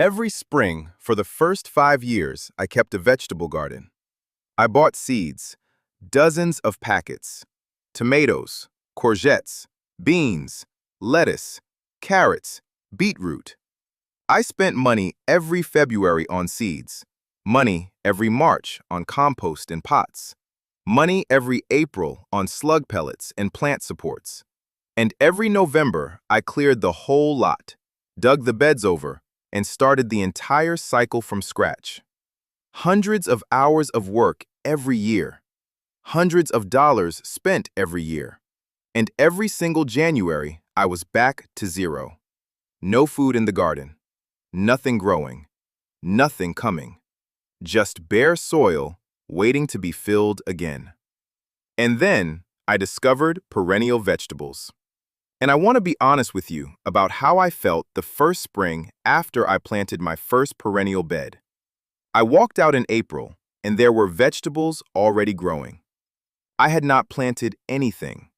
Every spring, for the first 5 years, I kept a vegetable garden. I bought seeds, dozens of packets, tomatoes, courgettes, beans, lettuce, carrots, beetroot. I spent money every February on seeds, money every March on compost and pots, money every April on slug pellets and plant supports. And every November, I cleared the whole lot, dug the beds over, and started the entire cycle from scratch. Hundreds of hours of work every year, hundreds of dollars spent every year. And every single January, I was back to zero. No food in the garden, nothing growing, nothing coming. Just bare soil waiting to be filled again. And then I discovered perennial vegetables. And I want to be honest with you about how I felt the first spring after I planted my first perennial bed. I walked out in April, and there were vegetables already growing. I had not planted anything.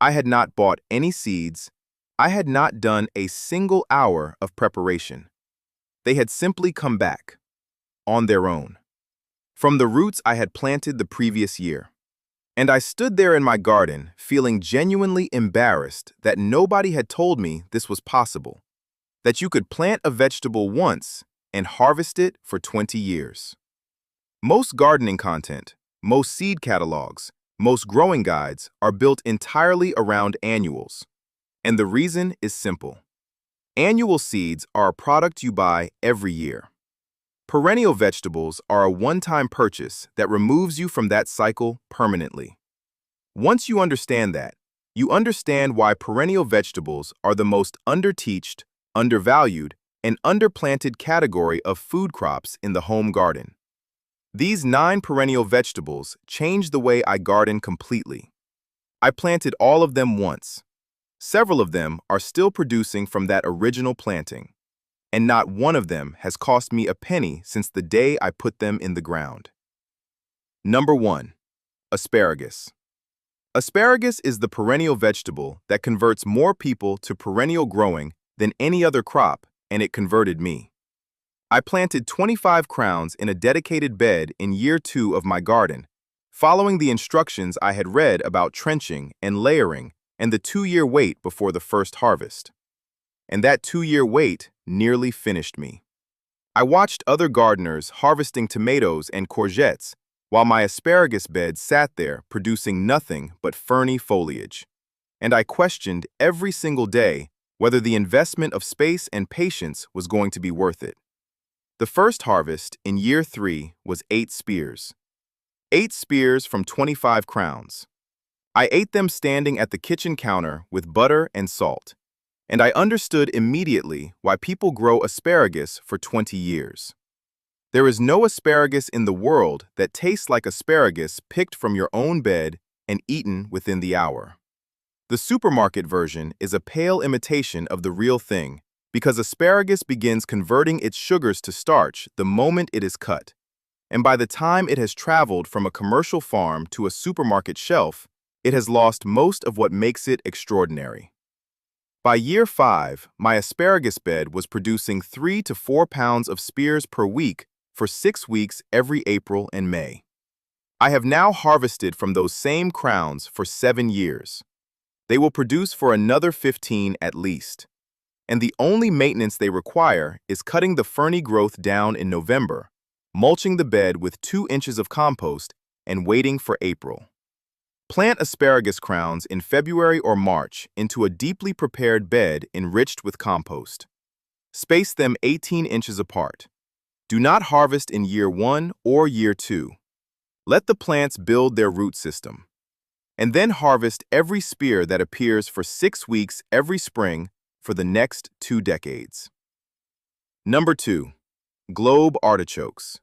I had not bought any seeds. I had not done a single hour of preparation. They had simply come back, on their own, from the roots I had planted the previous year. And I stood there in my garden, feeling genuinely embarrassed that nobody had told me this was possible, that you could plant a vegetable once and harvest it for 20 years. Most gardening content, most seed catalogs, most growing guides are built entirely around annuals. And the reason is simple. Annual seeds are a product you buy every year. Perennial vegetables are a one-time purchase that removes you from that cycle permanently. Once you understand that, you understand why perennial vegetables are the most underteached, undervalued, and underplanted category of food crops in the home garden. These 9 perennial vegetables changed the way I garden completely. I planted all of them once. Several of them are still producing from that original planting. And not one of them has cost me a penny since the day I put them in the ground. Number 1. Asparagus. Asparagus is the perennial vegetable that converts more people to perennial growing than any other crop, and it converted me. I planted 25 crowns in a dedicated bed in year 2 of my garden, following the instructions I had read about trenching and layering and the 2-year wait before the first harvest. And that 2-year wait nearly finished me. I watched other gardeners harvesting tomatoes and courgettes while my asparagus bed sat there producing nothing but ferny foliage. And I questioned every single day whether the investment of space and patience was going to be worth it. The first harvest in year 3 was 8 spears. 8 spears from 25 crowns. I ate them standing at the kitchen counter with butter and salt. And I understood immediately why people grow asparagus for 20 years. There is no asparagus in the world that tastes like asparagus picked from your own bed and eaten within the hour. The supermarket version is a pale imitation of the real thing because asparagus begins converting its sugars to starch the moment it is cut. And by the time it has traveled from a commercial farm to a supermarket shelf, it has lost most of what makes it extraordinary. By year 5, my asparagus bed was producing 3 to 4 pounds of spears per week for 6 weeks every April and May. I have now harvested from those same crowns for 7 years. They will produce for another 15 at least. And the only maintenance they require is cutting the ferny growth down in November, mulching the bed with 2 inches of compost, and waiting for April. Plant asparagus crowns in February or March into a deeply prepared bed enriched with compost. Space them 18 inches apart. Do not harvest in year 1 or year 2. Let the plants build their root system. And then harvest every spear that appears for 6 weeks every spring for the next 2 decades. Number 2. Globe artichokes.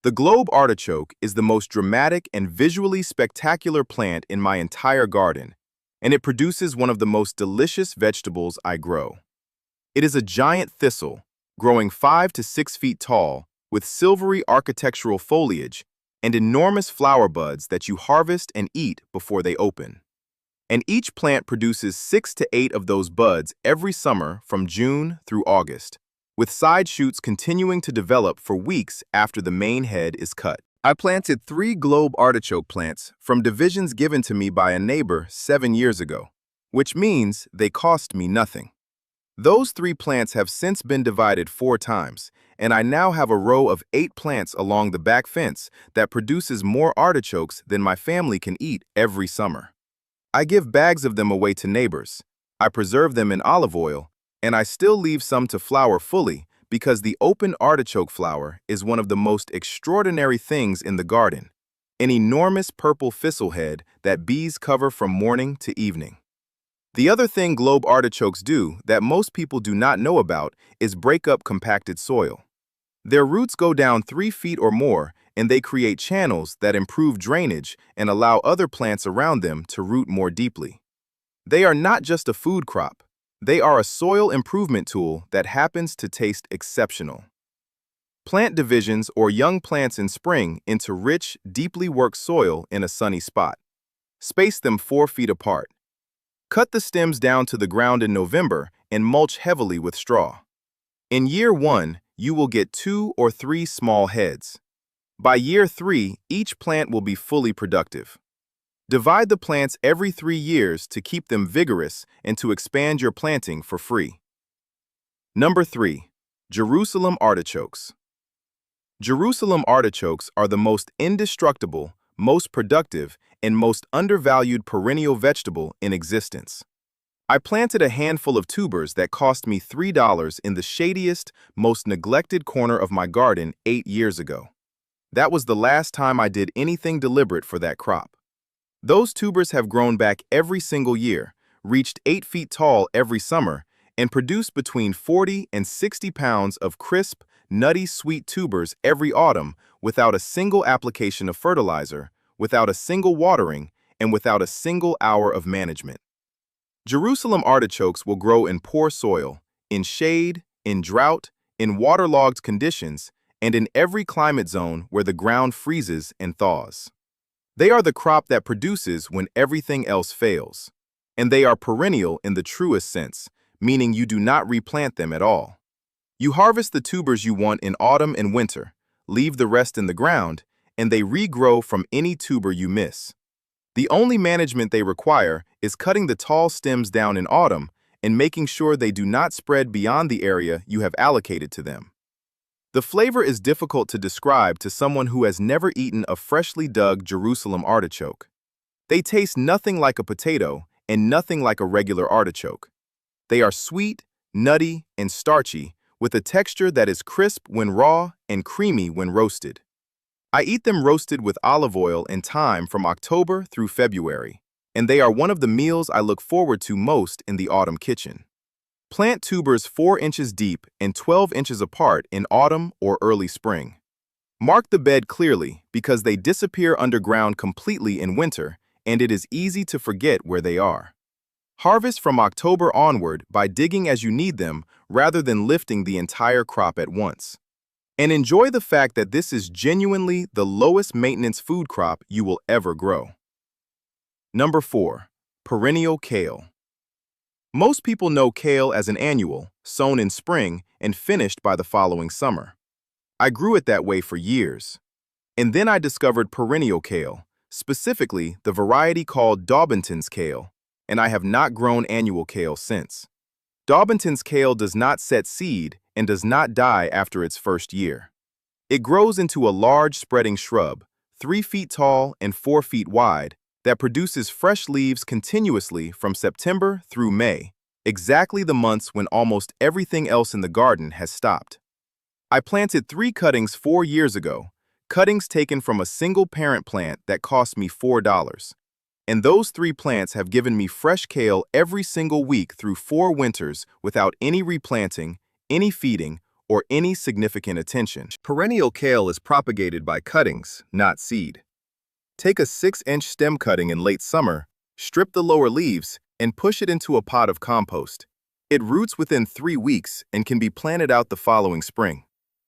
The globe artichoke is the most dramatic and visually spectacular plant in my entire garden, and it produces one of the most delicious vegetables I grow. It is a giant thistle, growing 5 to 6 feet tall, with silvery architectural foliage and enormous flower buds that you harvest and eat before they open. And each plant produces 6 to 8 of those buds every summer from June through August, with side shoots continuing to develop for weeks after the main head is cut. I planted 3 globe artichoke plants from divisions given to me by a neighbor 7 years ago, which means they cost me nothing. Those 3 plants have since been divided 4 times, and I now have a row of 8 plants along the back fence that produces more artichokes than my family can eat every summer. I give bags of them away to neighbors. I preserve them in olive oil, and I still leave some to flower fully because the open artichoke flower is one of the most extraordinary things in the garden, an enormous purple thistlehead that bees cover from morning to evening. The other thing globe artichokes do that most people do not know about is break up compacted soil. Their roots go down 3 feet or more, and they create channels that improve drainage and allow other plants around them to root more deeply. They are not just a food crop. They are a soil improvement tool that happens to taste exceptional. Plant divisions or young plants in spring into rich, deeply worked soil in a sunny spot. Space them 4 feet apart. Cut the stems down to the ground in November and mulch heavily with straw. In year 1, you will get 2 or 3 small heads. By year 3, each plant will be fully productive. Divide the plants every 3 years to keep them vigorous and to expand your planting for free. Number 3. Jerusalem artichokes. Jerusalem artichokes are the most indestructible, most productive, and most undervalued perennial vegetable in existence. I planted a handful of tubers that cost me $3 in the shadiest, most neglected corner of my garden 8 years ago. That was the last time I did anything deliberate for that crop. Those tubers have grown back every single year, reached 8 feet tall every summer, and produced between 40 and 60 pounds of crisp, nutty sweet tubers every autumn without a single application of fertilizer, without a single watering, and without a single hour of management. Jerusalem artichokes will grow in poor soil, in shade, in drought, in waterlogged conditions, and in every climate zone where the ground freezes and thaws. They are the crop that produces when everything else fails. And they are perennial in the truest sense, meaning you do not replant them at all. You harvest the tubers you want in autumn and winter, leave the rest in the ground, and they regrow from any tuber you miss. The only management they require is cutting the tall stems down in autumn and making sure they do not spread beyond the area you have allocated to them. The flavor is difficult to describe to someone who has never eaten a freshly dug Jerusalem artichoke. They taste nothing like a potato and nothing like a regular artichoke. They are sweet, nutty, and starchy, with a texture that is crisp when raw and creamy when roasted. I eat them roasted with olive oil and thyme from October through February, and they are one of the meals I look forward to most in the autumn kitchen. Plant tubers 4 inches deep and 12 inches apart in autumn or early spring. Mark the bed clearly because they disappear underground completely in winter, and it is easy to forget where they are. Harvest from October onward by digging as you need them rather than lifting the entire crop at once. And enjoy the fact that this is genuinely the lowest maintenance food crop you will ever grow. Number 4. Perennial kale. Most people know kale as an annual, sown in spring and finished by the following summer. I grew it that way for years. And then I discovered perennial kale, specifically the variety called Daubington's kale, and I have not grown annual kale since. Daubington's kale does not set seed and does not die after its first year. It grows into a large spreading shrub, 3 feet tall and 4 feet wide, that produces fresh leaves continuously from September through May, exactly the months when almost everything else in the garden has stopped. I planted 3 cuttings 4 years ago, cuttings taken from a single parent plant that cost me $4. And those 3 plants have given me fresh kale every single week through 4 winters without any replanting, any feeding, or any significant attention. Perennial kale is propagated by cuttings, not seed. Take a 6-inch stem cutting in late summer, strip the lower leaves, and push it into a pot of compost. It roots within 3 weeks and can be planted out the following spring.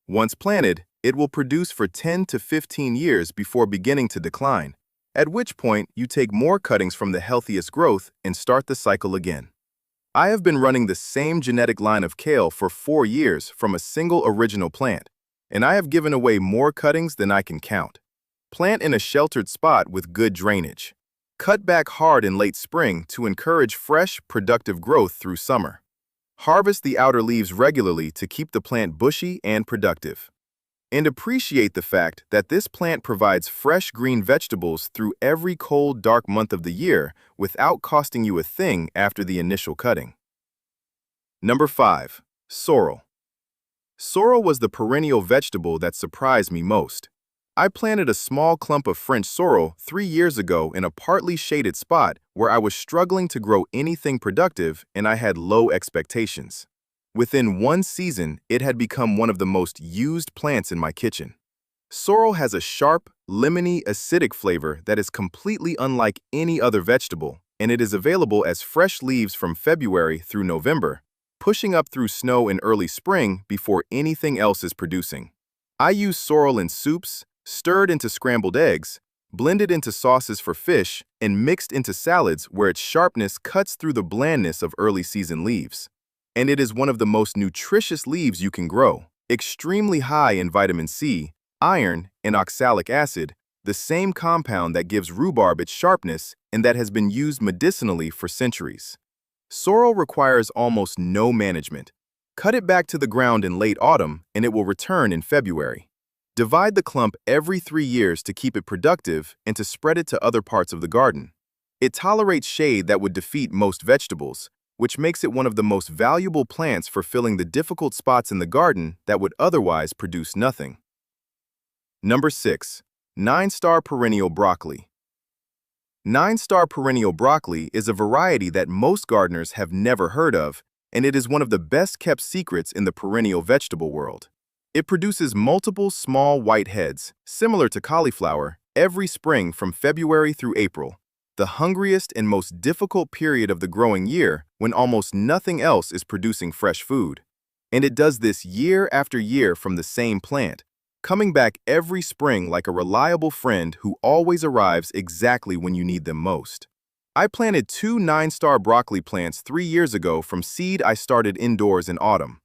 Once planted, it will produce for 10 to 15 years before beginning to decline, at which point you take more cuttings from the healthiest growth and start the cycle again. I have been running the same genetic line of kale for 4 years from a single original plant, and I have given away more cuttings than I can count. Plant in a sheltered spot with good drainage. Cut back hard in late spring to encourage fresh, productive growth through summer. Harvest the outer leaves regularly to keep the plant bushy and productive. And appreciate the fact that this plant provides fresh green vegetables through every cold, dark month of the year without costing you a thing after the initial cutting. Number 5. Sorrel. Sorrel was the perennial vegetable that surprised me most. I planted a small clump of French sorrel 3 years ago in a partly shaded spot where I was struggling to grow anything productive and I had low expectations. Within 1 season, it had become one of the most used plants in my kitchen. Sorrel has a sharp, lemony, acidic flavor that is completely unlike any other vegetable, and it is available as fresh leaves from February through November, pushing up through snow in early spring before anything else is producing. I use sorrel in soups, stirred into scrambled eggs, blended into sauces for fish, and mixed into salads where its sharpness cuts through the blandness of early season leaves. And it is one of the most nutritious leaves you can grow, extremely high in vitamin C, iron, and oxalic acid, the same compound that gives rhubarb its sharpness and that has been used medicinally for centuries. Sorrel requires almost no management. Cut it back to the ground in late autumn and it will return in February. Divide the clump every 3 years to keep it productive and to spread it to other parts of the garden. It tolerates shade that would defeat most vegetables, which makes it one of the most valuable plants for filling the difficult spots in the garden that would otherwise produce nothing. Number 6. 9-star perennial broccoli. 9-star perennial broccoli is a variety that most gardeners have never heard of, and it is one of the best-kept secrets in the perennial vegetable world. It produces multiple small white heads, similar to cauliflower, every spring from February through April, the hungriest and most difficult period of the growing year when almost nothing else is producing fresh food. And it does this year after year from the same plant, coming back every spring like a reliable friend who always arrives exactly when you need them most. I planted 2 9-star broccoli plants 3 years ago from seed I started indoors in autumn.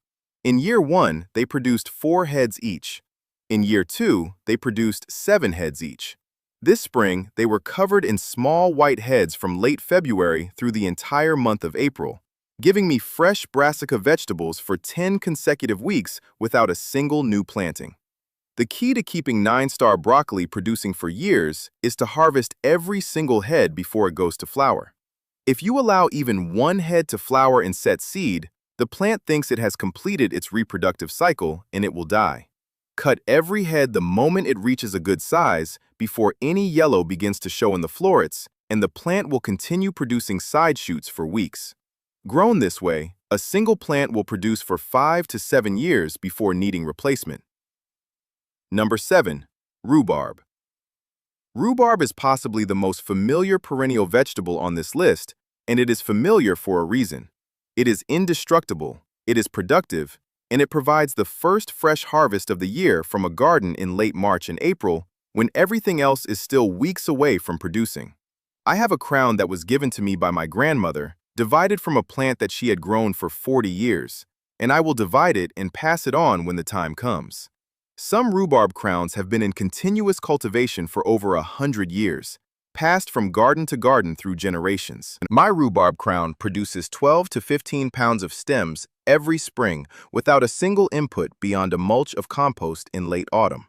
In year 1, they produced 4 heads each. In year 2, they produced 7 heads each. This spring, they were covered in small white heads from late February through the entire month of April, giving me fresh brassica vegetables for 10 consecutive weeks without a single new planting. The key to keeping 9-star broccoli producing for years is to harvest every single head before it goes to flower. If you allow even 1 head to flower and set seed, the plant thinks it has completed its reproductive cycle and it will die. Cut every head the moment it reaches a good size before any yellow begins to show in the florets, and the plant will continue producing side shoots for weeks. Grown this way, a single plant will produce for 5 to 7 years before needing replacement. Number 7. Rhubarb. Rhubarb is possibly the most familiar perennial vegetable on this list, and it is familiar for a reason. It is indestructible, it is productive, and it provides the first fresh harvest of the year from a garden in late March and April when everything else is still weeks away from producing. I have a crown that was given to me by my grandmother, divided from a plant that she had grown for 40 years, and I will divide it and pass it on when the time comes. Some rhubarb crowns have been in continuous cultivation for over 100 years, passed from garden to garden through generations. My rhubarb crown produces 12 to 15 pounds of stems every spring without a single input beyond a mulch of compost in late autumn.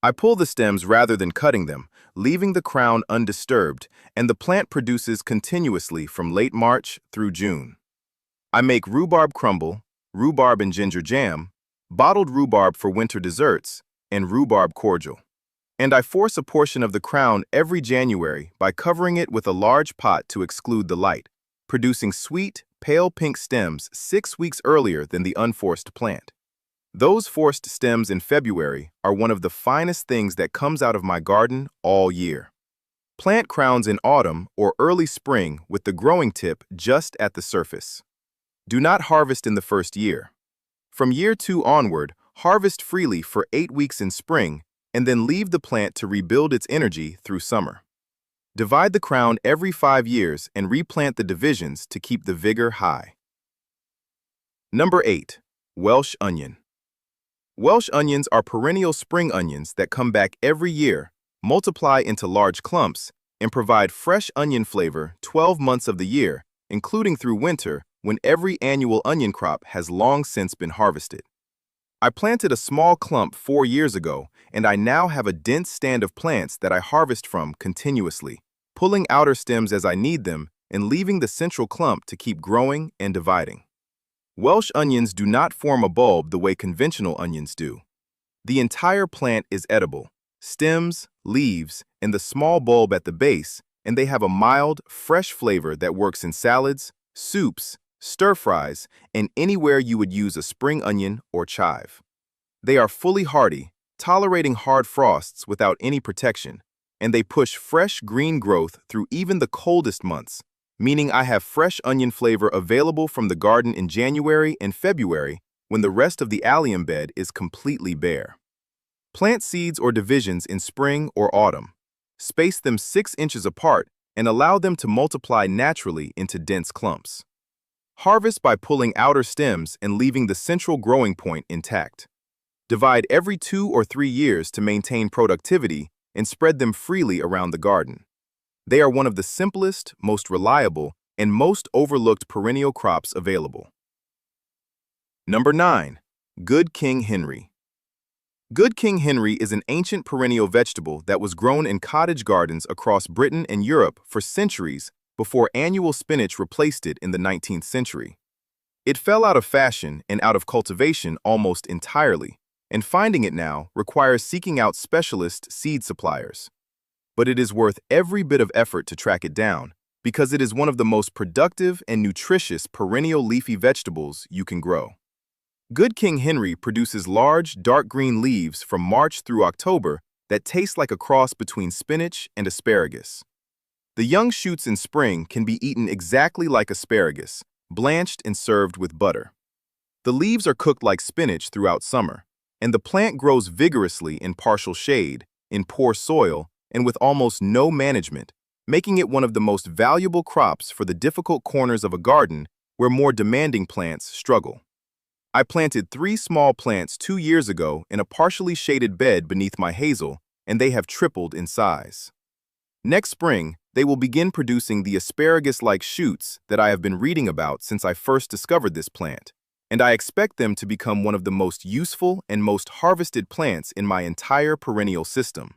I pull the stems rather than cutting them, leaving the crown undisturbed, and the plant produces continuously from late March through June. I make rhubarb crumble, rhubarb and ginger jam, bottled rhubarb for winter desserts, and rhubarb cordial. And I force a portion of the crown every January by covering it with a large pot to exclude the light, producing sweet, pale pink stems 6 weeks earlier than the unforced plant. Those forced stems in February are one of the finest things that comes out of my garden all year. Plant crowns in autumn or early spring with the growing tip just at the surface. Do not harvest in the first year. From year 2 onward, harvest freely for 8 weeks in spring and then leave the plant to rebuild its energy through summer. Divide the crown every 5 years and replant the divisions to keep the vigor high. Number 8. Welsh onion. Welsh onions are perennial spring onions that come back every year, multiply into large clumps, and provide fresh onion flavor 12 months of the year, including through winter when every annual onion crop has long since been harvested. I planted a small clump 4 years ago, and I now have a dense stand of plants that I harvest from continuously, pulling outer stems as I need them and leaving the central clump to keep growing and dividing. Welsh onions do not form a bulb the way conventional onions do. The entire plant is edible, stems, leaves, and the small bulb at the base, and they have a mild, fresh flavor that works in salads, soups, stir-fries, and anywhere you would use a spring onion or chive. They are fully hardy, tolerating hard frosts without any protection, and they push fresh green growth through even the coldest months, meaning I have fresh onion flavor available from the garden in January and February when the rest of the allium bed is completely bare. Plant seeds or divisions in spring or autumn. Space them 6 inches apart and allow them to multiply naturally into dense clumps. Harvest by pulling outer stems and leaving the central growing point intact. Divide every 2 or 3 years to maintain productivity and spread them freely around the garden. They are one of the simplest, most reliable, and most overlooked perennial crops available. Number 9. Good King Henry. Good King Henry is an ancient perennial vegetable that was grown in cottage gardens across Britain and Europe for centuries before annual spinach replaced it in the 19th century. It fell out of fashion and out of cultivation almost entirely, and finding it now requires seeking out specialist seed suppliers. But it is worth every bit of effort to track it down because it is one of the most productive and nutritious perennial leafy vegetables you can grow. Good King Henry produces large, dark green leaves from March through October that taste like a cross between spinach and asparagus. The young shoots in spring can be eaten exactly like asparagus, blanched and served with butter. The leaves are cooked like spinach throughout summer, and the plant grows vigorously in partial shade, in poor soil, and with almost no management, making it one of the most valuable crops for the difficult corners of a garden where more demanding plants struggle. I planted 3 small plants 2 years ago in a partially shaded bed beneath my hazel, and they have tripled in size. Next spring, they will begin producing the asparagus-like shoots that I have been reading about since I first discovered this plant, and I expect them to become one of the most useful and most harvested plants in my entire perennial system.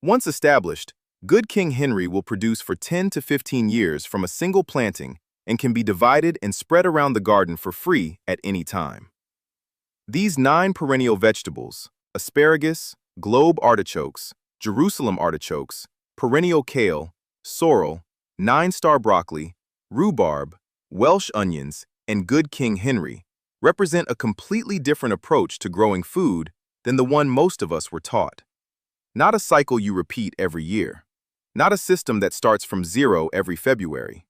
Once established, Good King Henry will produce for 10 to 15 years from a single planting and can be divided and spread around the garden for free at any time. These 9 perennial vegetables, asparagus, globe artichokes, Jerusalem artichokes, perennial kale, sorrel, 9-star broccoli, rhubarb, Welsh onions, and Good King Henry, represent a completely different approach to growing food than the one most of us were taught. Not a cycle you repeat every year. Not a system that starts from zero every February.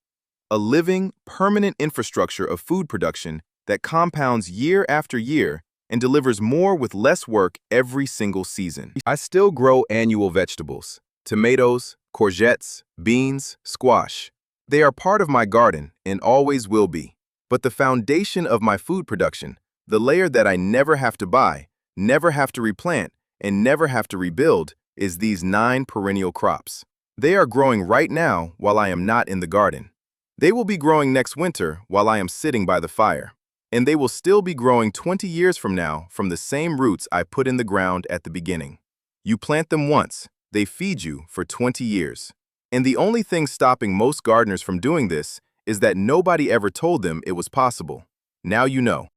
A living, permanent infrastructure of food production that compounds year after year and delivers more with less work every single season. I still grow annual vegetables, tomatoes, courgettes, beans, squash. They are part of my garden and always will be. But the foundation of my food production, the layer that I never have to buy, never have to replant, and never have to rebuild, is these 9 perennial crops. They are growing right now while I am not in the garden. They will be growing next winter while I am sitting by the fire. And they will still be growing 20 years from now from the same roots I put in the ground at the beginning. You plant them once, they feed you for 20 years. And the only thing stopping most gardeners from doing this is that nobody ever told them it was possible. Now you know.